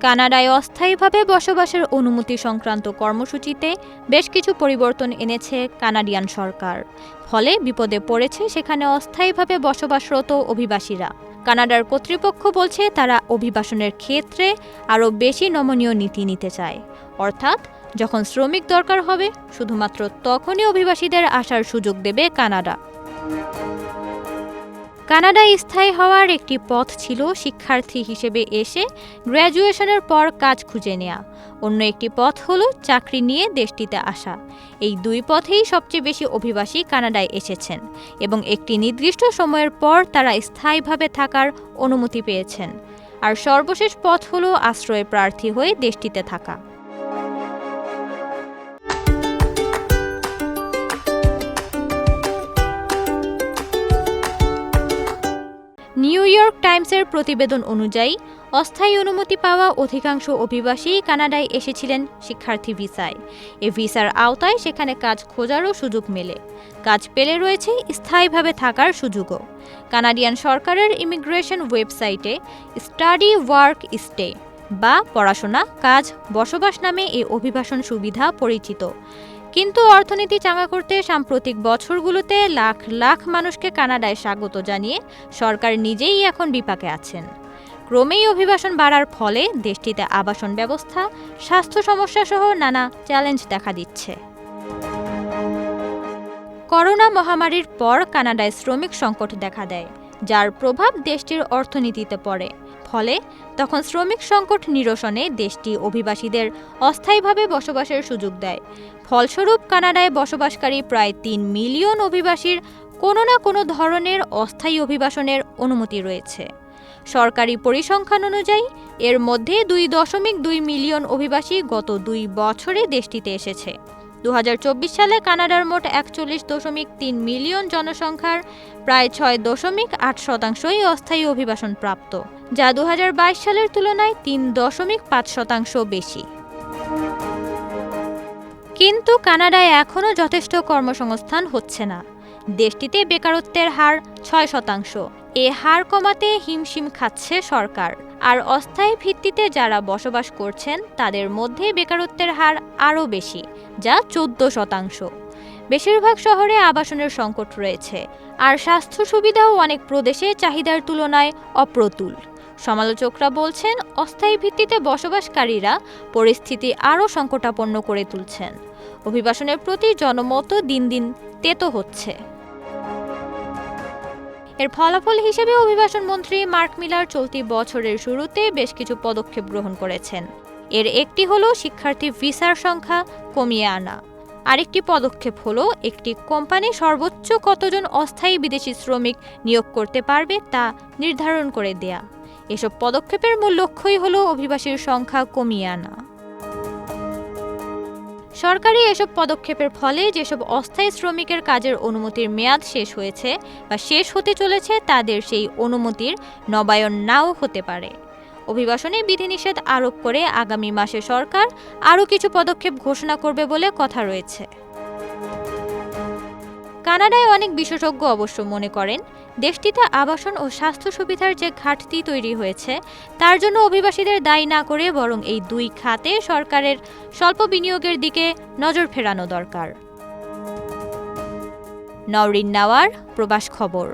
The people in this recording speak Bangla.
কানাডায় অস্থায়ীভাবে বসবাসের অনুমতি সংক্রান্ত কর্মসূচিতে বেশ কিছু পরিবর্তন এনেছে কানাডিয়ান সরকার। ফলে বিপদে পড়েছে সেখানে অস্থায়ীভাবে বসবাসরত অভিবাসীরা। কানাডার কর্তৃপক্ষ বলছে তারা অভিবাসনের ক্ষেত্রে আরও বেশি নমনীয় নীতি নিতে চায়। অর্থাৎ যখন শ্রমিক দরকার হবে শুধুমাত্র তখনই অভিবাসীদের আসার সুযোগ দেবে কানাডা। কানাডায় স্থায়ী হওয়ার একটি পথ ছিল শিক্ষার্থী হিসেবে এসে গ্র্যাজুয়েশনের পর কাজ খুঁজে নেওয়া। অন্য একটি পথ হলো চাকরি নিয়ে দেশটিতে আসা। এই দুই পথেই সবচেয়ে বেশি অভিবাসী কানাডায় এসেছেন এবং একটি নির্দিষ্ট সময়ের পর তারা স্থায়ীভাবে থাকার অনুমতি পেয়েছেন। আর সর্বশেষ পথ হলো আশ্রয় প্রার্থী হয়ে দেশটিতে থাকা। নিউ ইয়র্ক টাইমসের প্রতিবেদন অনুযায়ী অস্থায়ী অনুমতি পাওয়া অধিকাংশ অভিবাসী কানাডায় এসেছিলেন শিক্ষার্থী ভিসায়। এ ভিসার আওতায় সেখানে কাজ খোঁজারও সুযোগ মেলে। কাজ পেলে রয়েছে স্থায়ীভাবে থাকার সুযোগও। কানাডিয়ান সরকারের ইমিগ্রেশন ওয়েবসাইটে স্টাডি ওয়ার্ক স্টে বা পড়াশোনা কাজ বসবাস নামে এই অভিবাসন সুবিধা পরিচিত। কিন্তু অর্থনীতি চাঙা করতে সাম্প্রতিক বছরগুলোতে লাখ লাখ মানুষকে কানাডায় স্বাগত জানিয়ে সরকার নিজেই এখন বিপাকে আছেন। ক্রমেই অভিবাসন বাড়ার ফলে দেশটিতে আবাসন ব্যবস্থা, স্বাস্থ্য সমস্যা সহ নানা চ্যালেঞ্জ দেখা দিচ্ছে। করোনা মহামারীর পর কানাডায় শ্রমিক সংকট দেখা দেয়, যার প্রভাব দেশটির অর্থনীতিতে পড়ে। ফলে তখন শ্রমিক সংকট নিরসনে দেশটি অভিবাসীদের অস্থায়ীভাবে বসবাসের সুযোগ দেয়। ফলস্বরূপ কানাডায় বসবাসকারী প্রায় ৩ মিলিয়ন অভিবাসীর কোনো না কোনো ধরনের অস্থায়ী অভিবাসনের অনুমতি রয়েছে। সরকারি পরিসংখ্যান অনুযায়ী এর মধ্যে ২.২ মিলিয়ন অভিবাসী গত ২ বছরে দেশটিতে এসেছে। ২০২৪ সালে কানাডার মোট ৪১.৩ মিলিয়ন জনসংখ্যার প্রায় ৬.৮% অস্থায়ী অভিবাসন প্রাপ্ত, যা ২০২২ সালের তুলনায় ৩.৫% বেশি। কিন্তু কানাডায় এখনও যথেষ্ট কর্মসংস্থান হচ্ছে না। দেশটিতে বেকারত্বের হার ৬%। এ হার কমাতে হিমশিম খাচ্ছে সরকার। আর অস্থায়ী ভিত্তিতে যারা বসবাস করছেন তাদের মধ্যে বেকারত্বের হার আরও বেশি, যা ১৪%। বেশিরভাগ শহরে আবাসনের সংকট রয়েছে, আর স্বাস্থ্য সুবিধাও অনেক প্রদেশে চাহিদার তুলনায় অপ্রতুল। সমালোচকরা বলছেন অস্থায়ী ভিত্তিতে বসবাসকারীরা পরিস্থিতি আরও সংকটাপন্ন করে তুলছেন। অভিবাসনের প্রতি জনমত দিন দিন তেতো হচ্ছে। এর ফলাফল হিসেবে অভিবাসন মন্ত্রী মার্ক মিলার চলতি বছরের শুরুতে বেশ কিছু পদক্ষেপ গ্রহণ করেছেন। এর একটি হলো শিক্ষার্থী ভিসার সংখ্যা কমিয়ে আনা। আরেকটি পদক্ষেপ হলো একটি কোম্পানি সর্বোচ্চ কতজন অস্থায়ী বিদেশি শ্রমিক নিয়োগ করতে পারবে তা নির্ধারণ করে দেয়া। এসব পদক্ষেপের মূল লক্ষ্যই হলো অভিবাসীর সংখ্যা কমিয়ে আনা। সরকারি এসব পদক্ষেপের ফলে যেসব অস্থায়ী শ্রমিকের কাজের অনুমতির মেয়াদ শেষ হয়েছে বা শেষ হতে চলেছে তাদের সেই অনুমতির নবায়ন নাও হতে পারে। অভিবাসনে বিধিনিষেধ আরোপ করে আগামী মাসে সরকার আরও কিছু পদক্ষেপ ঘোষণা করবে বলে কথা রয়েছে। কানাডায় অনেক বিশেষজ্ঞ অবশ্য মনে করেন দেশটিতে আবাসন ও স্বাস্থ্য সুবিধার যে ঘাটতি তৈরি হয়েছে তার জন্য অভিবাসীদের দায়ী না করে বরং এই দুই খাতে সরকারের স্বল্প বিনিয়োগের দিকে নজর ফেরানো দরকার। নওরিন নাওয়ার, প্রবাস খবর।